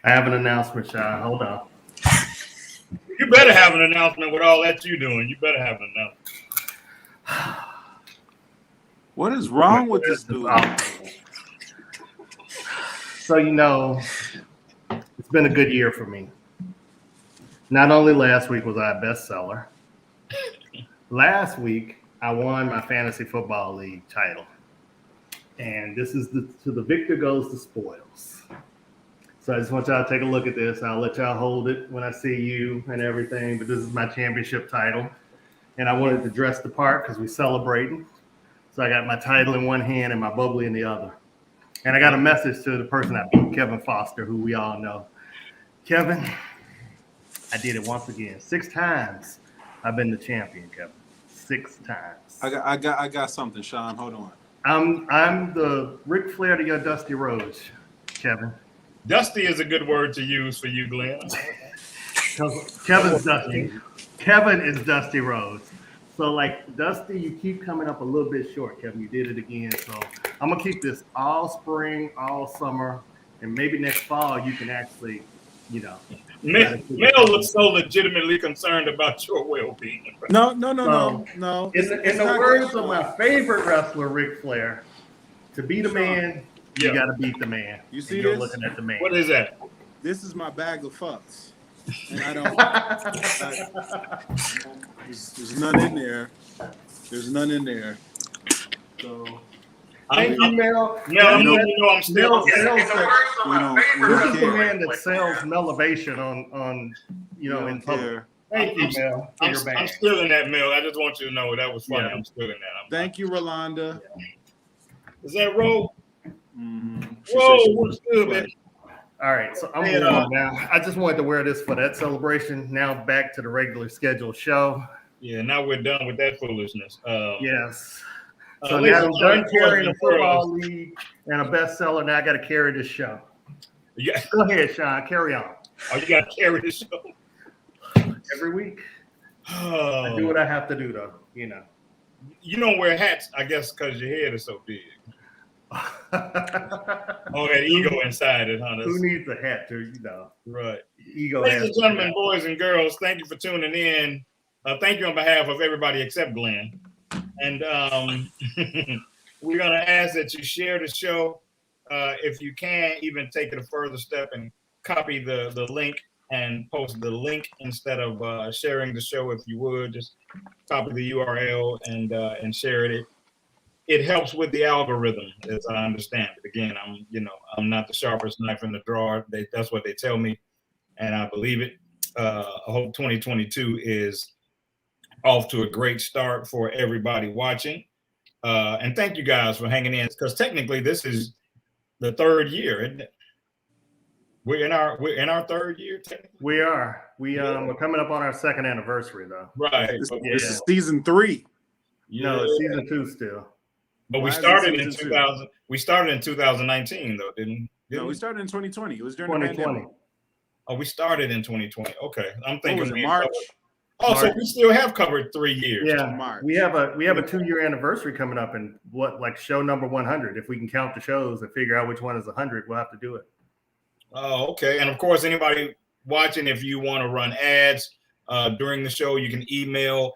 I have an announcement, Sean. Hold on. You better have an announcement with all that you doing. You better have an announcement. What is wrong with this dude? So, it's been a good year for me. Not only last week was I a bestseller, last week I won my fantasy football league title. And this is to the victor goes the spoils. So I just want y'all to take a look at this. I'll let y'all hold it when I see you and everything, but this is my championship title. And I wanted to dress the part because we're celebrating. So I got my title in one hand and my bubbly in the other. And I got a message to the person I beat, Kevin Foster, who we all know. Kevin, I did it once again. 6 times I've been the champion, Kevin. 6 times. I got something, Sean. Hold on. I'm the Ric Flair to your Dusty Rhodes, Kevin. Dusty is a good word to use for you, Glenn. Kevin's Dusty. Kevin is Dusty Rhodes. So, like, Dusty, you keep coming up a little bit short, Kevin. You did it again. So I'm going to keep this all spring, all summer, and maybe next fall you can actually, Mel looks so legitimately concerned about your well-being. No. In the words of my favorite wrestler, Ric Flair, to beat a man, you got to beat the man. You see you're this? looking at the man. What is that? This is my bag of fucks. And I don't. There's none in there. There's none in there. So. Thank you, Mel. I'm still. This is the care. man that sells Melevation on in public. Thank you, Mel. I'm still in that, Mel. I just want you to know that was funny. Yeah. I'm still in that. Thank you, Rolanda. Is that Ro? Mm-hmm. Whoa, what's good, man? All right, so I'm moving now. I just wanted to wear this for that celebration. Now back to the regular scheduled show. Yeah, now we're done with that foolishness. Yes. So now I'm done carrying a football league and a bestseller. Now I got to carry this show. Yeah. Go ahead, Sean. Carry on. Oh, you got to carry this show every week. I do what I have to do, though. You don't wear hats, I guess, because your head is so big. That ego inside it, huh? Who needs a hat to, Right. Ego. Ladies and gentlemen, boys and girls, thank you for tuning in. Thank you on behalf of everybody except Glenn. And we're going to ask that you share the show. If you can, even take it a further step and copy the link and post the link instead of sharing the show. If you would, just copy the URL and share it. It helps with the algorithm, as I understand it. Again, I'm not the sharpest knife in the drawer. That's what they tell me, and I believe it. I hope 2022 is off to a great start for everybody watching. And thank you guys for hanging in, because technically this is the 3rd year, isn't it? We're in our 3rd year. We are. We're coming up on our 2nd anniversary, though. Right. This is season 3. No, it's season 2 still. But we started in 2000. We started in 2019, though, didn't we? No, we started in 2020. It was during 2020. the pandemic. Oh, we started in 2020. Okay, I'm thinking March. March. So we still have covered 3 years. Yeah, March. we have a 2-year anniversary coming up, and show number 100. If we can count the shows and figure out which one is 100, we'll have to do it. Oh, okay. And of course, anybody watching, if you want to run ads during the show, you can email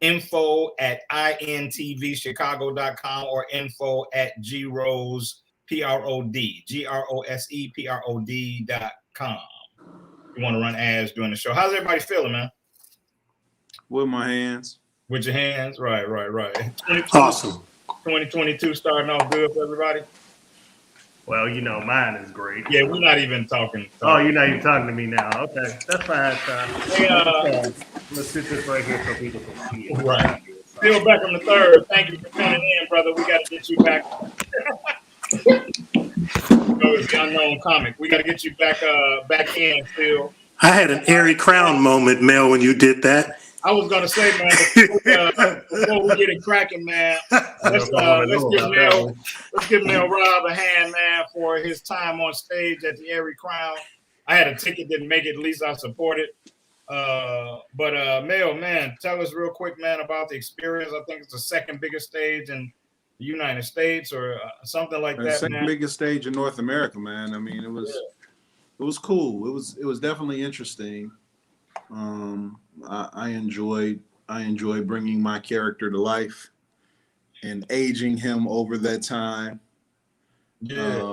info@intvchicago.com or info@groseprodcom. You want to run ads during the show. How's everybody feeling, man? With my hands. With your hands? Right. Awesome. 2022 starting off good for everybody? Well, mine is great. Yeah, we're not even talking. Oh, you're not even talking to me now. Okay, that's fine, Sean. Hey, let's sit this right here so people can see it. Right. Still back on the 3rd. Thank you for tuning in, brother. We got to get you back. It's the unknown comic. We got to get you back in still. I had an Airy Crown moment, Mel, when you did that. I was gonna say, man, before we get it cracking, man, let's give Mel Rob a hand, man, for his time on stage at the Airy Crown. I had a ticket, didn't make it. At least I supported. But Mel, man, tell us real quick, man, about the experience. I think it's the 2nd biggest stage in the United States or something like The that, second man. biggest stage in North America, man. I mean, it was cool. It was definitely interesting. I enjoyed bringing my character to life and aging him over that time. Yeah.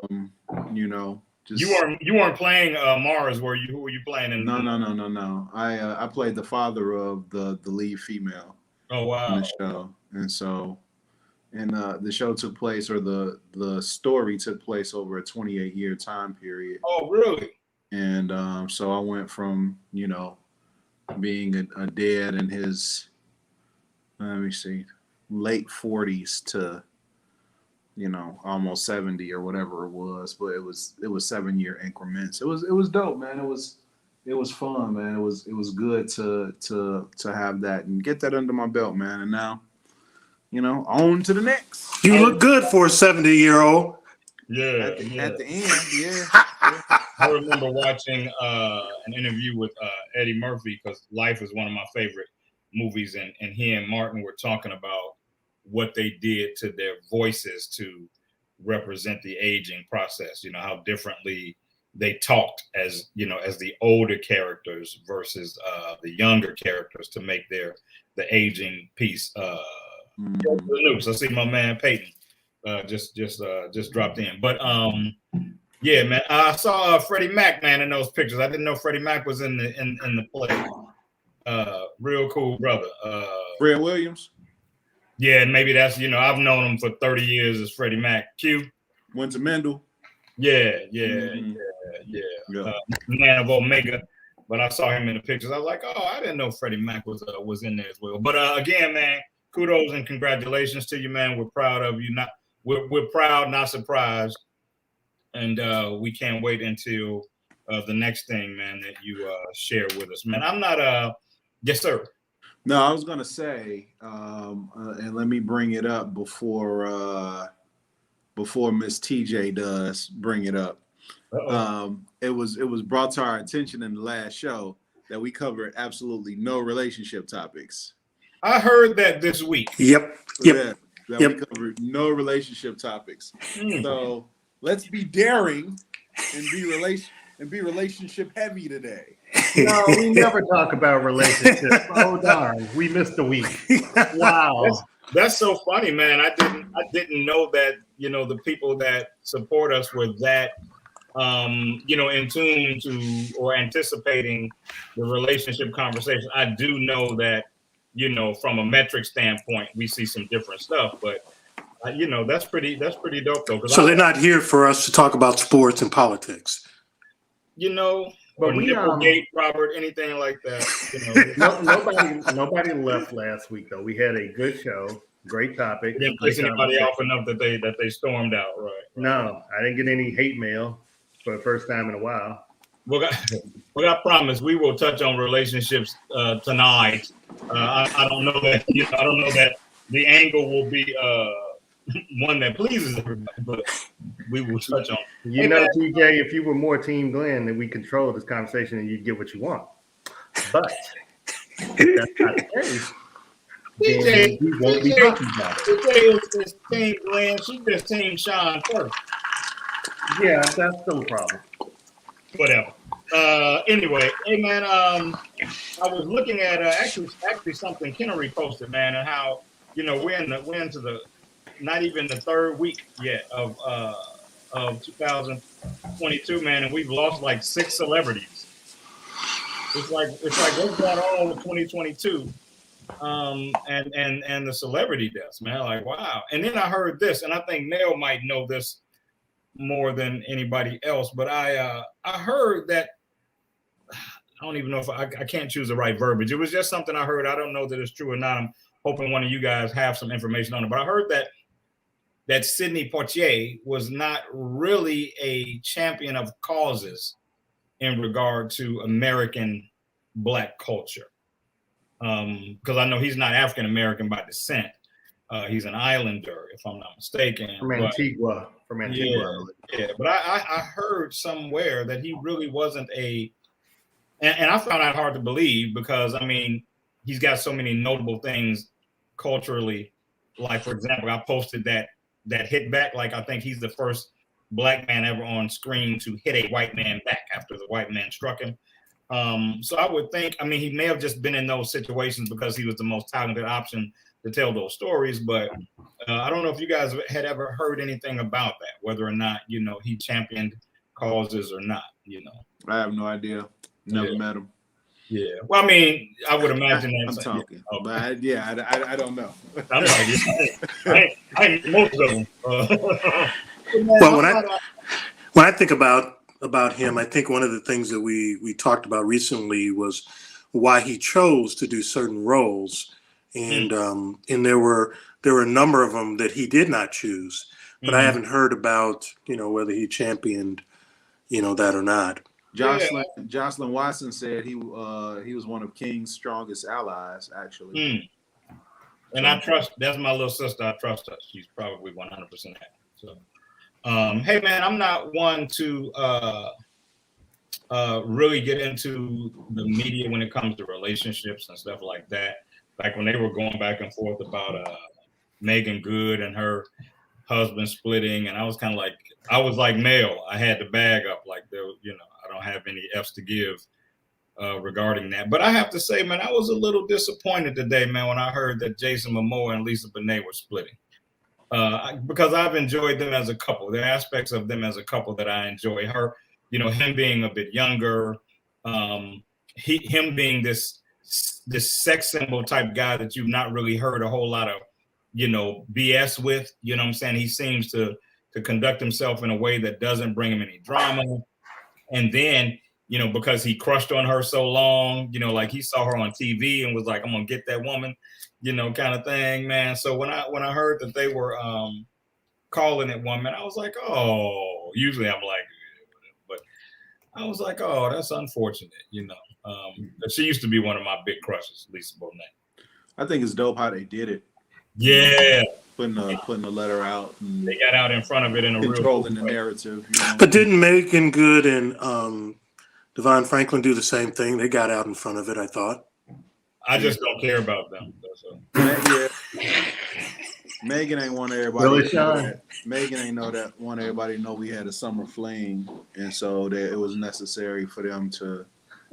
You know, just You weren't playing Mars, were you? Who were you playing in? no. I played the father of the lead female Oh in wow. the show, and so the show took place, or the story took place over a 28-year time period. Oh really? And so I went from being a dad in his, let me see, late 40s to almost 70 or whatever it was, but it was 7-year increments. It was dope, man. It was fun, man. It was good to have that and get that under my belt, man. And now, on to the next. You look good for a 70-year-old. Yeah. At the end, yeah. I remember watching an interview with Eddie Murphy, because Life is one of my favorite movies, and he and Martin were talking about what they did to their voices to represent the aging process. How differently they talked as the older characters versus the younger characters to make the aging piece. The news. I see my man Peyton just dropped in, but yeah, man. I saw Freddie Mac, man, in those pictures. I didn't know Freddie Mac was in the play. Real cool brother. Fred Williams. Yeah, and maybe that's I've known him for 30 years as Freddie Mac. Q. Went to Mendel. Yeah. Yeah. Man of Omega. But I saw him in the pictures. I was like, oh, I didn't know Freddie Mac was in there as well. But again, man, kudos and congratulations to you, man. We're proud of you. We're proud, not surprised. And we can't wait until the next thing, man, that you share with us, man. I'm not yes, sir. No, I was gonna say, and let me bring it up before Miss TJ does bring it up. It was brought to our attention in the last show that we covered absolutely no relationship topics. I heard that this week. Yeah, we covered no relationship topics. So let's be daring and be relationship heavy today. No, we never talk about relationships. Oh darn, we missed a week. Wow, that's so funny, man. I didn't know that the people that support us were that in tune to or anticipating the relationship conversation. I do know that from a metric standpoint, we see some different stuff, but that's pretty dope though. So they're not here for us to talk about sports and politics. but we Robert, anything like that. Nobody left last week though. We had a good show, great topic. Didn't piss anybody off enough that they stormed out, right? No, I didn't get any hate mail for the first time in a while. I promise we will touch on relationships tonight. I don't know that I don't know that the angle will be one that pleases everybody, but we will touch on. TJ, if you were more Team Glenn, then we control this conversation and you'd get what you want. But that's not the case. TJ, we won't be talking about it. TJ is Team Glenn. She just Team Sean first. Yeah, that's still a problem. Whatever. Anyway, hey man, I was looking at actually something Kennery posted, man, and how we're into the not even the third week yet of 2022, man, and we've lost like 6 celebrities. It's like what's going on with 2022, and the celebrity deaths, man. Like wow. And then I heard this, and I think Nell might know this more than anybody else, but I heard that. I don't even know if I can't choose the right verbiage. It was just something I heard. I don't know that it's true or not. I'm hoping one of you guys have some information on it. But I heard that Sidney Poitier was not really a champion of causes in regard to American Black culture. Because I know he's not African American by descent. He's an islander, if I'm not mistaken. From Antigua. Yeah. But I heard somewhere that he really wasn't and I found that hard to believe because, I mean, he's got so many notable things culturally. Like, for example, I posted that that hit back. Like I think he's the first black man ever on screen to hit a white man back after the white man struck him. So I would think, I mean, he may have just been in those situations because he was the most talented option to tell those stories. But I don't know if you guys had ever heard anything about that, whether or not, you know, he championed causes or not, you know. I have no idea. Never met him. Yeah. Well, I mean, I would imagine I'm that. talking. Yeah. But I don't know. I'm like, I ain't most of them. Well, when I think about him, I think one of the things that we talked about recently was why he chose to do certain roles, and there were a number of them that he did not choose, but I haven't heard about, you know, whether he championed, you know, that or not. Jocelyn Watson said he was one of King's strongest allies, actually. And I trust, that's my little sister. I trust her. She's probably 100% happy. So, hey man, I'm not one to really get into the media when it comes to relationships and stuff like that. Like when they were going back and forth about Megan Good and her husband splitting, and I was kind of like, I was like Mel. I had the bag up, like there, you know, I don't have any F's to give regarding that. But I have to say, man, I was a little disappointed today, man, when I heard that Jason Momoa and Lisa Bonet were splitting. Because I've enjoyed them as a couple. There are aspects of them as a couple that I enjoy. Her, you know, him being a bit younger, him being this sex symbol type guy that you've not really heard a whole lot of, you know, BS with. You know what I'm saying? He seems to conduct himself in a way that doesn't bring him any drama. And then, you know, because he crushed on her so long, you know, like he saw her on TV and was like, I'm gonna get that woman, you know, kind of thing, man. So when I heard that they were calling it one, man, I was like, oh, usually I'm like, but I was like, oh, that's unfortunate, you know. She used to be one of my big crushes, Lisa Bonet. I think it's dope how they did it. Yeah. Putting the letter out. And they got out in front of it in a controlling the narrative. You know? But didn't Megan Good and Devon Franklin do the same thing? They got out in front of it, I thought. I just don't care about them. Yeah. Megan ain't want everybody. Really, Sean? Megan ain't want everybody to know we had a summer fling, and so that it was necessary for them to.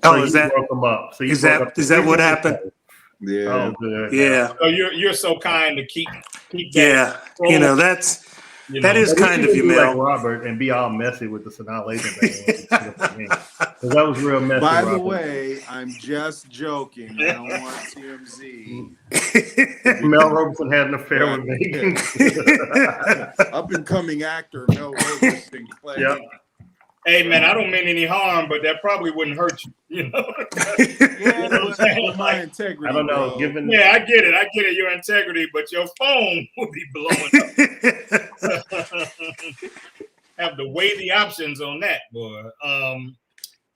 Oh, is that broke them up? So is that what happened? Yeah. Oh, good. Yeah. So you're so kind to keep that. Yeah. You know, that is kind of you, Mel. Like Robert and be all messy with the Sanaa Lathan thing. Because that was real messy. By Robert. the way, I'm just joking. I don't want TMZ. Mel Robeson had an affair with Megan. Up and coming actor Mel Robeson claimed. Yep. Hey man, I don't mean any harm, but that probably wouldn't hurt you, you know. Yeah, but my integrity. I don't know. Bro. Given yeah, I get it, your integrity, but your phone will be blowing up. Have to weigh the options on that, boy.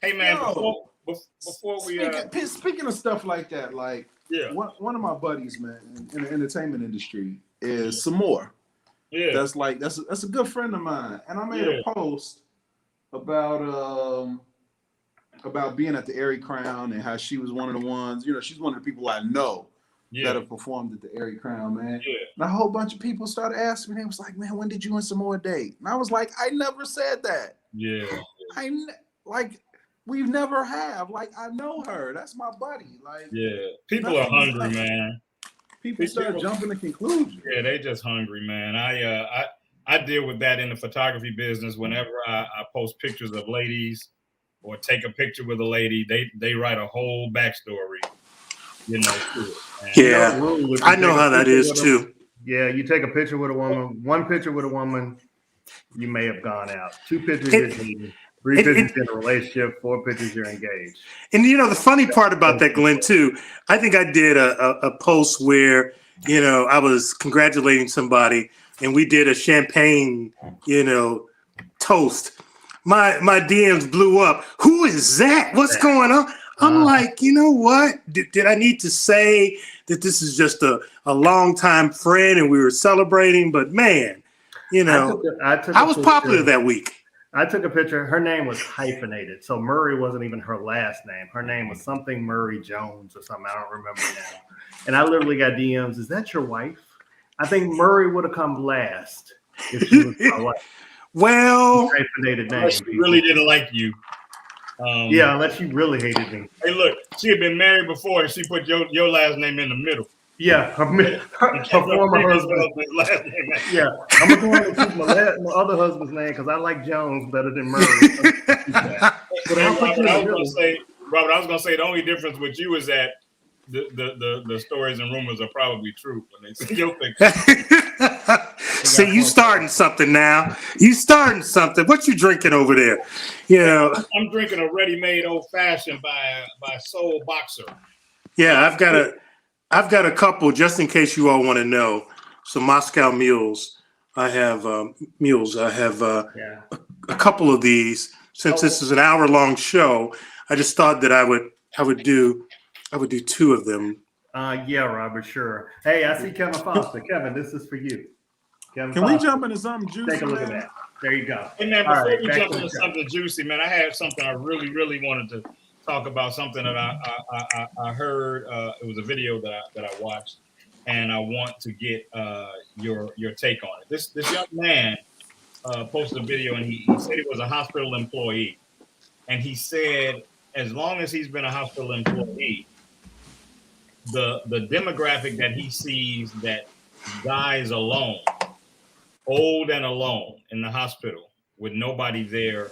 Hey man, before we speaking of stuff like that, like one of my buddies, man, in the entertainment industry is some more. Yeah, that's a good friend of mine, and I made a post about being at the Airy Crown and how she was one of the ones, you know, she's one of the people I know that have performed at the Airy Crown, man. Yeah. And a whole bunch of people started asking me, they was like, man, when did you and Samoa date? And I was like, I never said that. Yeah. We've never have. Like, I know her. That's my buddy. Like, yeah. People are hungry, man. People start jumping to conclusions. Yeah, they just hungry, man. I deal with that in the photography business. Whenever I post pictures of ladies or take a picture with a lady, they write a whole backstory, you know, to it. And yeah, I know how that is too. Yeah, you take a picture with a woman, one picture with a woman, you may have gone out. 2 pictures you're dating, 3 pictures in a relationship, 4 pictures you're engaged. And you know, the funny part about that, Glenn, too, I think I did a post where, you know, I was congratulating somebody and we did a champagne, you know, toast. My DMs blew up. Who is that? What's going on? I'm like, you know what? Did I need to say that this is just a longtime friend and we were celebrating? But man, you know, I was popular that week. I took a picture. Her name was hyphenated. So Murray wasn't even her last name. Her name was something Murray Jones or something. I don't remember now. And I literally got DMs. Is that your wife? I think Murray would have come last if she was my wife. Well, Hyphenated name. Unless she really didn't like you. Yeah, unless she really hated me. Hey, look, she had been married before, and she put your last name in the middle. Yeah, her former husband. Last name. Yeah, I'm gonna go ahead and keep my other husband's name because I like Jones better than Murray. But Hey, I'll put you in the Robert, I was gonna say the only difference with you is that the stories and rumors are probably true when they see your picture. See, you starting something now. You starting something. What you drinking over there? You know, I'm drinking a ready-made old-fashioned by Soul Boxer. yeah, I've got a couple just in case you all want to know. Some Moscow mules. I have mules. I have a couple of these. Since this is an hour-long show, I just thought that I would do two of them. Yeah, Robert, sure. Hey, I see Kevin Foster. Kevin, this is for you. Kevin Can Foster. we jump into something juicy? Take a look at that. There you go. Hey man, before we back jump to the into show. something juicy, man, I had something I really wanted to talk about. Something that I heard. It was a video that I watched, and I want to get your take on it. This young man posted a video, and he said he was a hospital employee, and he said as long as he's been a hospital employee, the demographic that he sees that dies alone, old and alone in the hospital with nobody there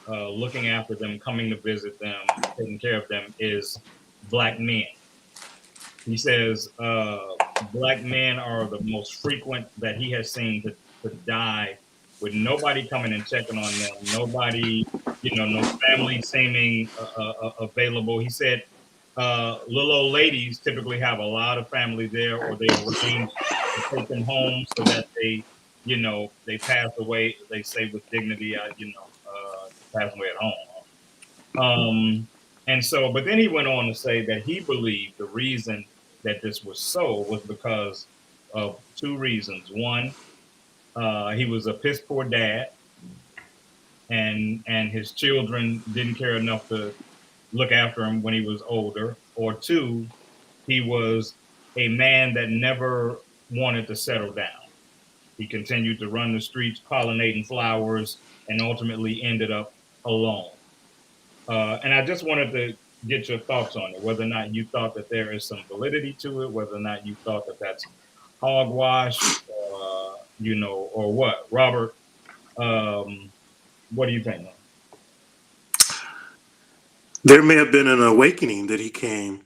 looking after them, coming to visit them, taking care of them, is Black men. He says Black men are the most frequent that he has seen to die with nobody coming and checking on them, nobody, no family seeming available. He said little old ladies typically have a lot of family there, or they arrange to take them home so that they pass away, they say with dignity, pass away at home. And so, but then he went on to say that he believed the reason that this was so was because of two reasons. One, he was a piss poor dad, and his children didn't care enough to look after him when he was older. Or two, he was a man that never wanted to settle down. He continued to run the streets, pollinating flowers, and ultimately ended up alone. And I just wanted to get your thoughts on it, whether or not you thought that there is some validity to it, whether or not you thought that that's hogwash, or what. Robert, what do you think? There may have been an awakening that he came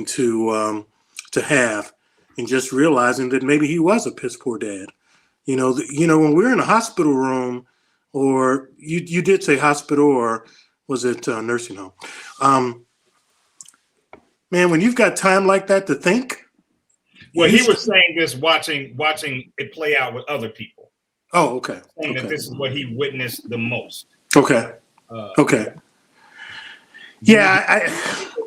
to have, and just realizing that maybe he was a piss poor dad. When we're in a hospital room, or you did say hospital, or was it nursing home? Man, when you've got time like that to think. Well, he was saying this watching it play out with other people. Oh, okay. Saying that this is what he witnessed the most. Okay. Okay. Yeah,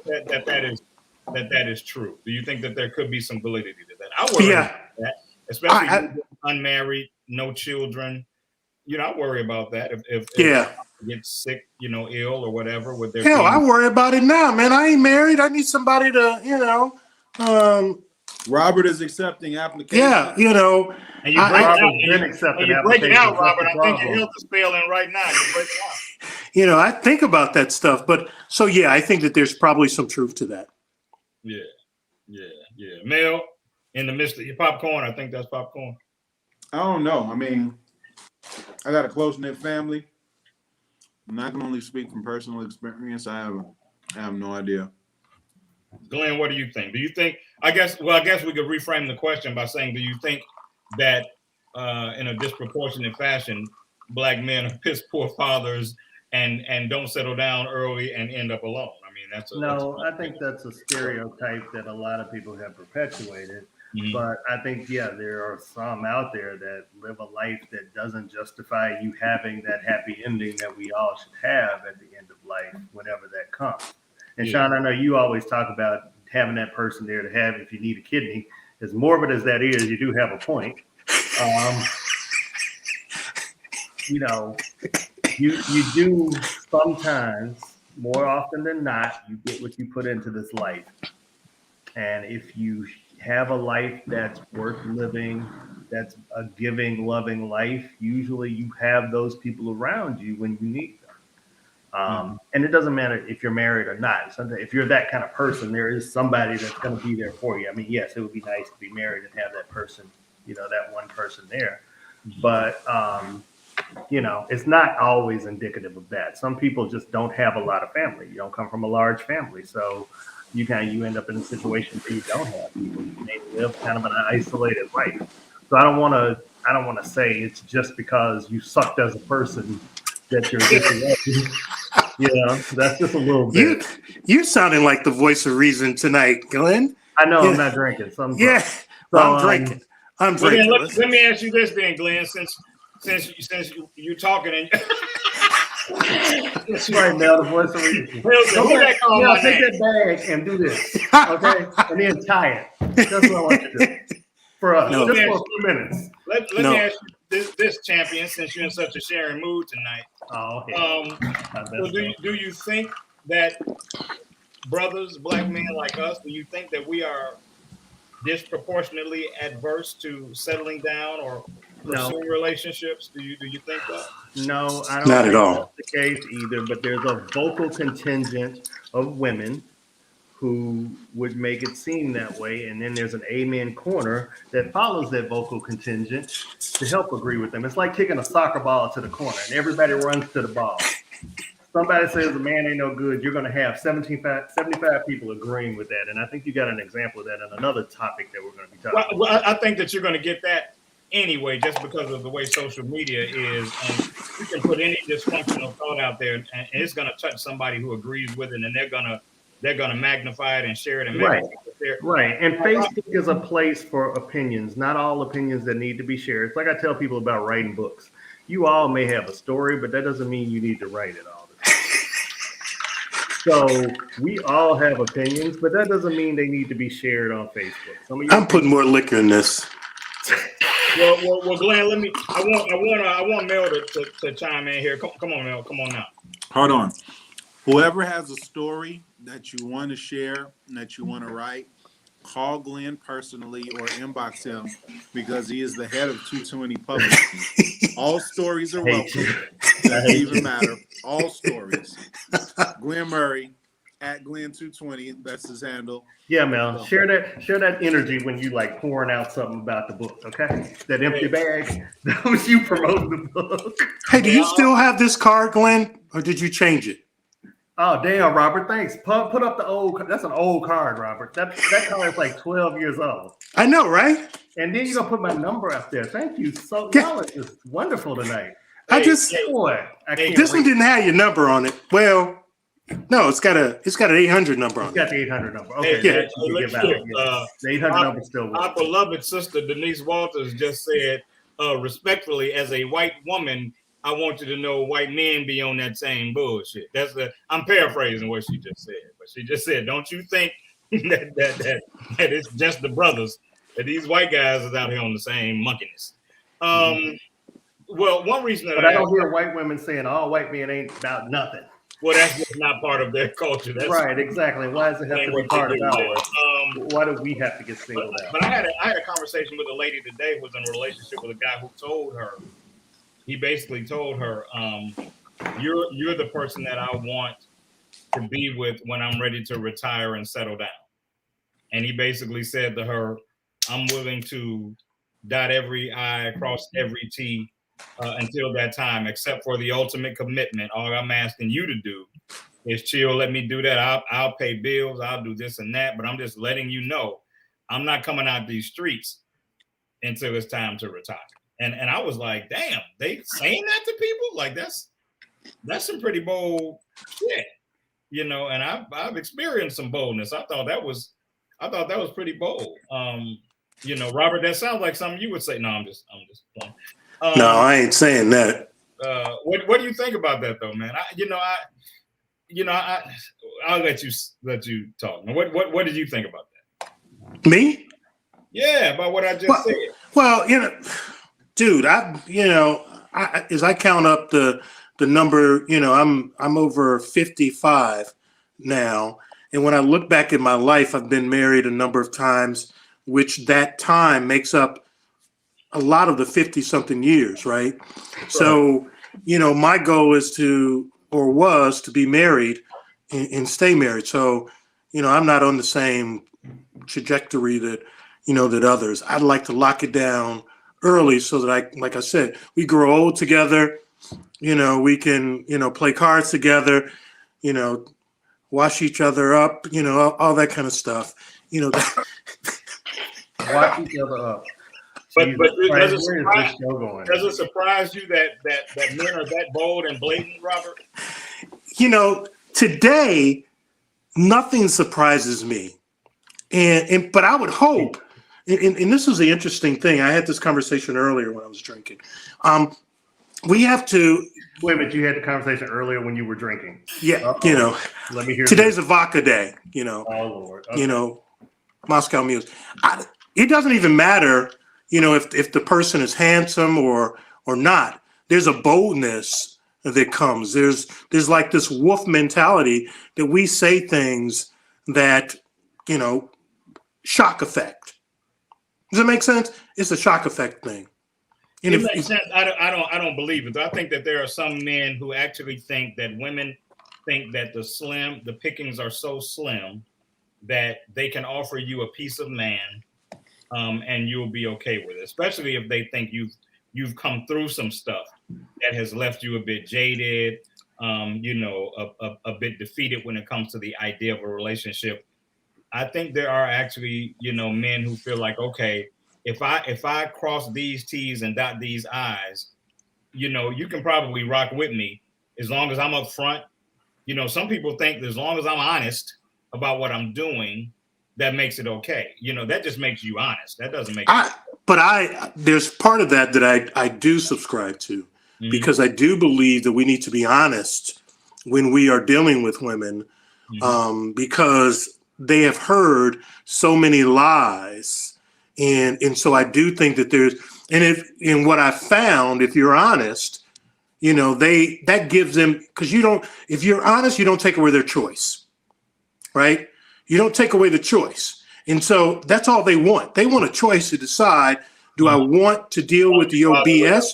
that is true. Do you think that there could be some validity to that? I worry about that, especially unmarried, no children. I worry about that. If get sick, ill or whatever. With their I worry about it now, man. I ain't married. I need somebody to, Robert is accepting applications. Yeah, And you're breaking out, Robert. I think your health is failing right now. You're breaking out. I think about that stuff, but I think that there's probably some truth to that. Yeah. Mel, in the midst of your popcorn, I think that's popcorn. I don't know. I mean, I got a close-knit family, and I can only speak from personal experience. I have no idea. Glenn, what do you think? Do you think? I guess we could reframe the question by saying, do you think that in a disproportionate fashion, Black men are piss poor fathers and don't settle down early and end up alone? I mean, I think that's a stereotype that a lot of people have perpetuated. Mm-hmm. But I think, there are some out there that live a life that doesn't justify you having that happy ending that we all should have at the end of life, whenever that comes. And Sean, I know you always talk about having that person there to have if you need a kidney. As morbid as that is, you do have a point. You do sometimes, more often than not, you get what you put into this life. And if you have a life that's worth living, that's a giving, loving life, usually you have those people around you when you need them. And it doesn't matter if you're married or not. Sometimes, if you're that kind of person, there is somebody that's going to be there for you. I mean, yes, it would be nice to be married and have that person, that one person there. But, it's not always indicative of that. Some people just don't have a lot of family. You don't come from a large family. So you end up in a situation where you don't have people. You may live kind of an isolated life. So I don't want to say it's just because you sucked as a person that you're disappointed. That's just a little bit. You're sounding like the voice of reason tonight, Glenn. I know I'm not drinking. So I'm drinking. I'm well, drinking. Let me ask you this then, Glenn, since you're talking and that's right now, the voice of reason. Take that bag and do this. Okay? And then tie it. That's what I want you to do. For us. Just for a few minutes. Let me ask you this champion, since you're in such a sharing mood tonight. So do you think that brothers, black men like us, do you think that we are disproportionately adverse to settling down or pursuing relationships? Do you think that? No, I don't Not think at all. that's the case either, but there's a vocal contingent of women who would make it seem that way, and then there's an amen corner that follows that vocal contingent to help agree with them. It's like kicking a soccer ball to the corner, and everybody runs to the ball. Somebody says a man ain't no good, you're going to have 75 people agreeing with that, and I think you got an example of that in another topic that we're going to be talking about. Well, I think that you're going to get that anyway, just because of the way social media is, and you can put any dysfunctional thought out there, and it's going to touch somebody who agrees with it, and they're going to magnify it and share it and make it there. Right. And Facebook is a place for opinions, not all opinions that need to be shared. It's like I tell people about writing books. You all may have a story, but that doesn't mean you need to write it all the time. So we all have opinions, but that doesn't mean they need to be shared on Facebook. I'm putting more liquor in this. Well, Glenn, I want Mel to chime in here. Come on, Mel. Come on now. Hold on. Whoever has a story that you want to share and that you want to write, call Glenn personally or inbox him, because he is the head of 220 Publishing. All stories are welcome. Doesn't even matter. All stories. Glenn Murray at Glenn220. That's his handle. Yeah, Mel. Share that energy when you like pouring out something about the book. Okay, that empty bag. That was you promoting the book. Hey, do you still have this card, Glenn, or did you change it? Oh, damn, Robert. Thanks. Put up the old. That's an old card, Robert. That card is like 12 years old. I know, right? And then you're gonna put my number up there. Thank you. So y'all are just wonderful tonight. This one didn't have your number on it. Well, no, it's got an 800 number on it. It's got the 800 number. Okay, the 800 number still works. Our beloved sister Denise Walters just said, respectfully, as a white woman, I want you to know white men be on that same bullshit. I'm paraphrasing what she just said, but she just said, don't you think that it's just the brothers, that these white guys is out here on the same monkeyness. Well, one reason that I don't hear white women saying all white men ain't about nothing. Well, that's just not part of their culture. That's right, exactly. Why does it have to be part of ours? Why do we have to get singled out? But I had a conversation with a lady today who was in a relationship with a guy who told her, he basically told her, you're the person that I want to be with when I'm ready to retire and settle down. And he basically said to her, I'm willing to dot every I, cross every T until that time, except for the ultimate commitment. All I'm asking you to do is chill. Let me do that. I'll pay bills. I'll do this and that. But I'm just letting you know, I'm not coming out these streets until it's time to retire. And I was like, damn, they saying that to people? Like that's some pretty bold shit, and I've experienced some boldness. I thought that was pretty bold. Robert, that sounds like something you would say. No, I'm just playing. No, I ain't saying that. What do you think about that though, man? I'll let you talk. What did you think about that? Me? Yeah, about what I just said. Well, dude, as I count up the number, I'm over 55 now, and when I look back at my life, I've been married a number of times, which that time makes up a lot of the 50-something years, right? So, my goal is was to be married and stay married. So, I'm not on the same trajectory that others. I'd like to lock it down early so that like I said, we grow old together. We can, play cards together, wash each other up, all that kind of stuff. Watch each other up. But Jesus does Christ, it where is surprise, this show going? does it surprise you that men are that bold and blatant, Robert? Today, nothing surprises me. But I would hope, and this is the interesting thing. I had this conversation earlier when I was drinking. We have to. Wait a minute, you had the conversation earlier when you were drinking. Yeah, Let me hear. Today's a vodka day. Oh Lord. Okay. Moscow Mule. It doesn't even matter, if the person is handsome or not. There's a boldness that comes. There's like this wolf mentality that we say things that, shock effect. Does it make sense? It's a shock effect thing. And it makes sense. I don't believe it. I think that there are some men who actually think that women think that the pickings are so slim that they can offer you a piece of man, and you'll be okay with it. Especially if they think you've come through some stuff that has left you a bit jaded, a bit defeated when it comes to the idea of a relationship. I think there are actually, men who feel like, okay, if I cross these T's and dot these I's, you can probably rock with me as long as I'm up front. Some people think that as long as I'm honest about what I'm doing, that makes it okay. That just makes you honest. That doesn't make there's part of that I do subscribe to, because I do believe that we need to be honest when we are dealing with women, because they have heard so many lies. And so I do think that and what I found, if you're honest, that gives them, because if you're honest, you don't take away their choice, right? You don't take away the choice. And so that's all they want. They want a choice to decide, do I want to deal with your BS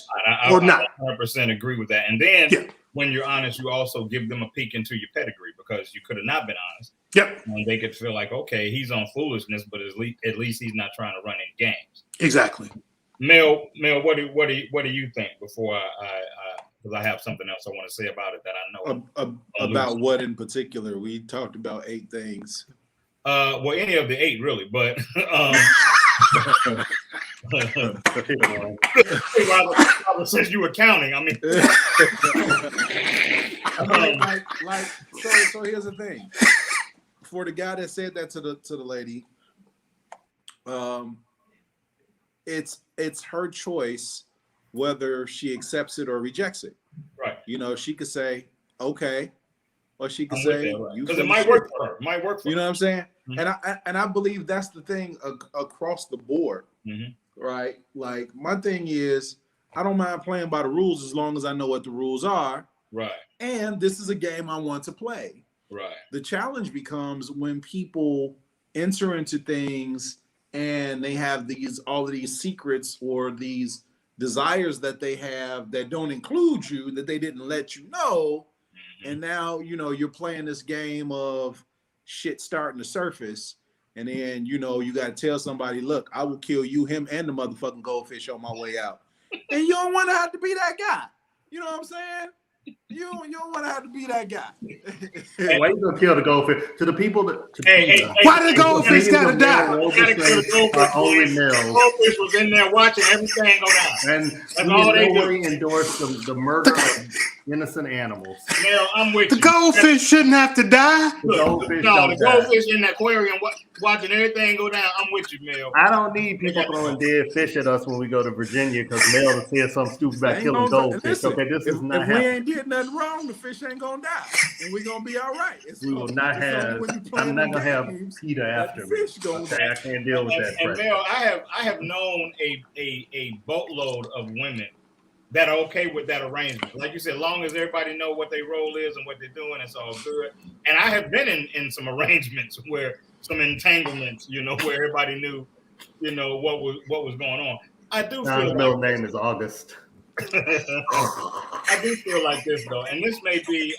or not? I 100% agree with that. And then when you're honest, you also give them a peek into your pedigree, because you could have not been honest. Yep. And they could feel like, okay, he's on foolishness, but at least he's not trying to run any games. Exactly. Mel, what do you think before because I have something else I want to say about it that I know about what in particular? We talked about 8 things. Well, any of the 8 really, but since you were counting, I mean, so here's the thing. For the guy that said that to the lady, it's her choice whether she accepts it or rejects it. Right. She could say okay, or she could say because it might work for her. Might work for her. You know what I'm saying? Mm-hmm. And I believe that's the thing across the board, right? Like, my thing is, I don't mind playing by the rules as long as I know what the rules are. Right. And this is a game I want to play. Right. The challenge becomes when people enter into things and they have all of these secrets or these desires that they have that don't include you, that they didn't let you know. And now, you're playing this game of shit starting to surface. And then, you got to tell somebody, look, I will kill you, him, and the motherfucking goldfish on my way out. And you don't want to have to be that guy. You know what I'm saying? You don't want to have to be that guy. Why you gonna kill the goldfish? To the people that. Why the goldfish gotta die? Only the goldfish was in there watching everything go down. And that's all they do. Endorse the murder of innocent animals. Now, I'm with you. The goldfish shouldn't have to die. The goldfish in the aquarium watching everything go down. I'm with you, Mel. I don't need people throwing dead fish at us when we go to Virginia because Mel said something stupid about killing goldfish. Listen, okay, this is not happening. If we ain't did nothing wrong, the fish ain't gonna die, and we're gonna be all right. We will not have. I'm not gonna have PETA after me. Okay, I can't deal with that. And Mel, I have known a boatload of women that are okay with that arrangement. Like you said, as long as everybody know what their role is and what they're doing, it's all good. And I have been in some arrangements where some entanglements, where everybody knew, what was going on. I do John's feel middle like name is August. I do feel like this though, and this may be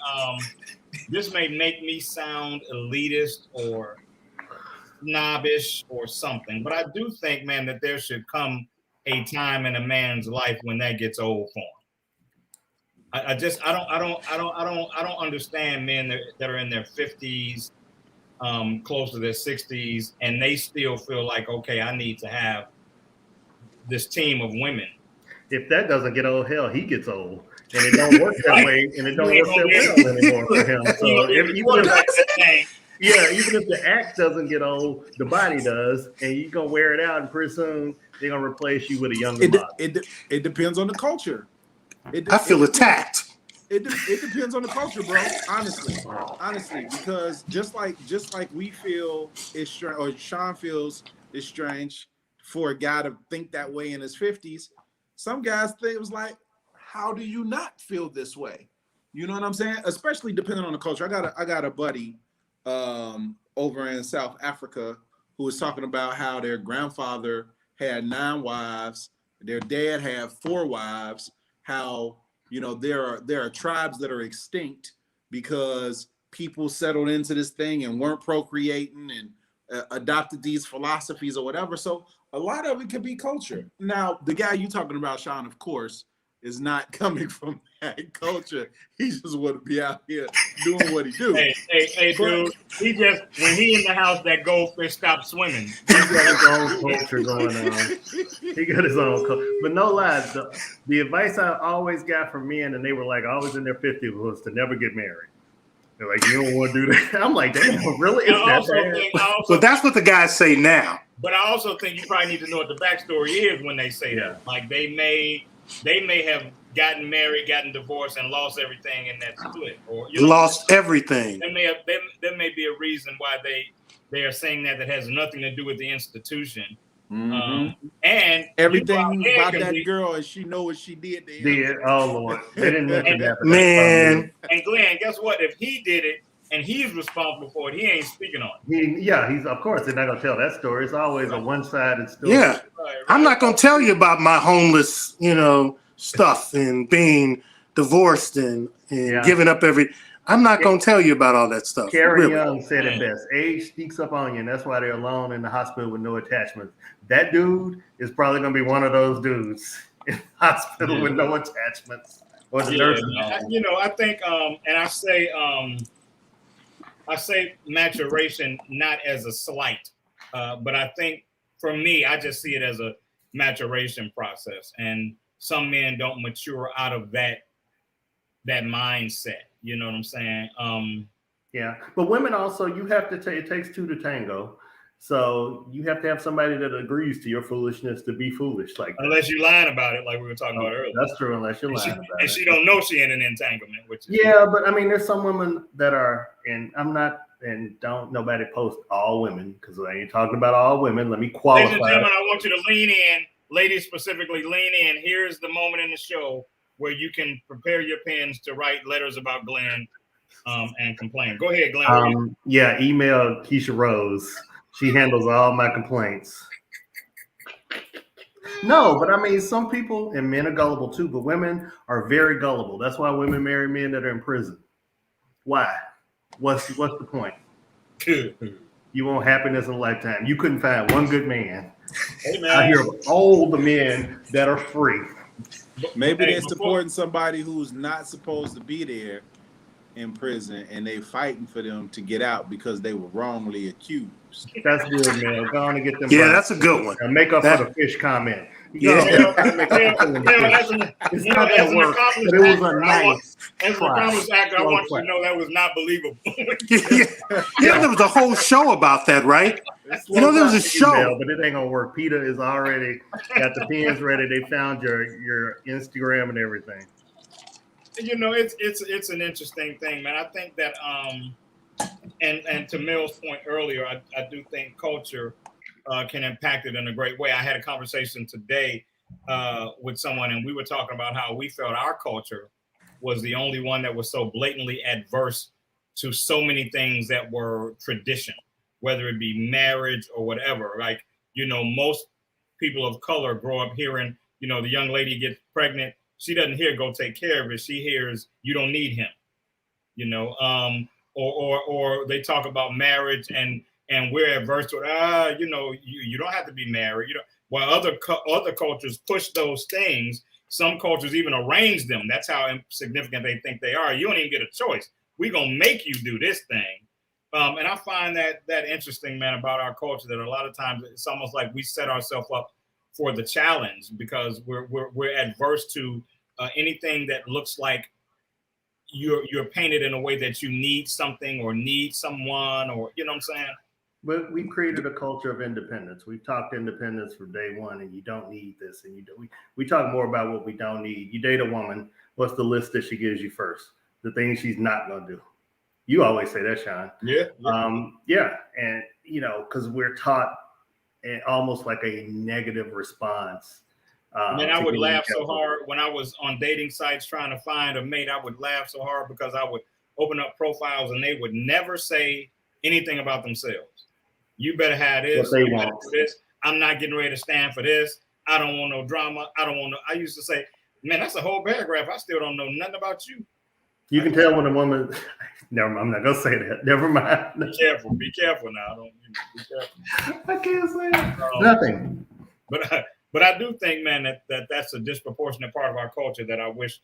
this may make me sound elitist or snobbish or something, but I do think, man, that there should come a time in a man's life when that gets old for him. I don't understand men that are in their 50s, close to their 60s, and they still feel like, okay, I need to have this team of women. If that doesn't get old, hell, he gets old. And it don't work that way, and it don't You ain't work that gonna well anymore for him. You So know, even if the act doesn't get old, the body does, and you're gonna wear it out, and pretty soon they're gonna replace you with a younger model. It depends on the culture. I feel attacked. It depends on the culture, bro. Honestly, because just like we feel it's strange, or Sean feels it's strange for a guy to think that way in his 50s. Some guys think it was like, how do you not feel this way? You know what I'm saying? Especially depending on the culture. I got a buddy over in South Africa who was talking about how their grandfather had 9 wives, their dad had 4 wives, how there are tribes that are extinct because people settled into this thing and weren't procreating and adopted these philosophies or whatever. So a lot of it could be culture. Now, the guy you talking about, Sean, of course, is not coming from that culture. He just want to be out here doing what he do. Hey, dude. He just, when he in the house, that goldfish stopped swimming. He got his own culture going on. He got his own culture. But no lies, the advice I always got from men, and they were like always in their 50s, was to never get married. They're like, you don't want to do that. I'm like, damn, really? So that's what the guys say now. But I also think you probably need to know what the backstory is when they say that. Like they may have gotten married, gotten divorced, and lost everything in that split, or lost everything. There may be a reason why they are saying that has nothing to do with the institution. Mm-hmm. And everything about that girl, and she know what she did to him. Oh Lord, they didn't mention that. Man, and Glenn, guess what? If he did it and he's responsible for it, he ain't speaking on it. He's of course they're not gonna tell that story. It's always a one-sided story. Yeah, right. I'm not gonna tell you about my homeless, stuff and being divorced and giving up I'm not going to tell you about all that stuff. Karen Young said it best. Age sneaks up on you, and that's why they're alone in the hospital with no attachments. That dude is probably going to be one of those dudes in the hospital with no attachments. Or the nursing home. I think, and I say maturation not as a slight, but I think for me, I just see it as a maturation process. And some men don't mature out of that mindset. You know what I'm saying? Yeah, but women also, you have to it takes 2 to tango. So you have to have somebody that agrees to your foolishness to be foolish, like that. Unless you're lying about it, like we were talking about earlier. That's true, unless you're lying about it. And she don't know she in an entanglement, which is but I mean, there's some women that are, and I'm not, and don't nobody post all women, because when you're talking about all women, let me qualify. Ladies and gentlemen, I want you to lean in. Ladies specifically, lean in. Here's the moment in the show where you can prepare your pens to write letters about Glenn and complain. Go ahead, Glenn. Email Keisha Rose. She handles all my complaints. No, but I mean, some people, and men are gullible too, but women are very gullible. That's why women marry men that are in prison. Why? What's the point? You want happiness in a lifetime. You couldn't find one good man. Hey, man. I hear of all the men that are free. Maybe they're supporting somebody who's not supposed to be there in prison, and they fighting for them to get out because they were wrongly accused. That's good, man. Go on and get them. Yeah, that's a good one. And make up for the fish comment. It's not that work, but it was a nice as an accomplished actor, I want you to know that was not believable. There was a whole show about that, right? There was a show. But it ain't gonna work. PETA is already got the pins ready. They found your Instagram and everything. It's an interesting thing, man. I think that and to Mill's point earlier, I do think culture can impact it in a great way. I had a conversation today with someone, and we were talking about how we felt our culture was the only one that was so blatantly adverse to so many things that were tradition, whether it be marriage or whatever. Like, most people of color grow up hearing, you know, the young lady gets pregnant. She doesn't hear "go take care of it." She hears "you don't need him," you know, or they talk about marriage and we're adverse to it. You know, you don't have to be married. You know, while other cultures push those things, some cultures even arrange them. That's how significant they think they are. You don't even get a choice. We're gonna make you do this thing. And I find that interesting, man, about our culture, that a lot of times it's almost like we set ourselves up for the challenge because we're adverse to anything that looks like you're painted in a way that you need something or need someone, or you know what I'm saying? But we created a culture of independence. We've talked independence from day one, and you don't need this. And we talk more about what we don't need. You date a woman, what's the list that she gives you first? The things she's not going to do. You always say that, Sean. Yeah. Yeah. And, you know, because we're taught almost like a negative response. Man, I would laugh so hard when I was on dating sites trying to find a mate. I would laugh so hard because I would open up profiles and they would never say anything about themselves. You better have this. What they You better want. do this. I'm not getting ready to stand for this. I don't want no drama. I used to say, man, that's a whole paragraph. I still don't know nothing about you. You can tell when a woman. Never mind. I'm not gonna say that. Never mind. Be careful. Be careful now. Be careful. I can't say it. Nothing. But I do think, man, that's a disproportionate part of our culture that I wish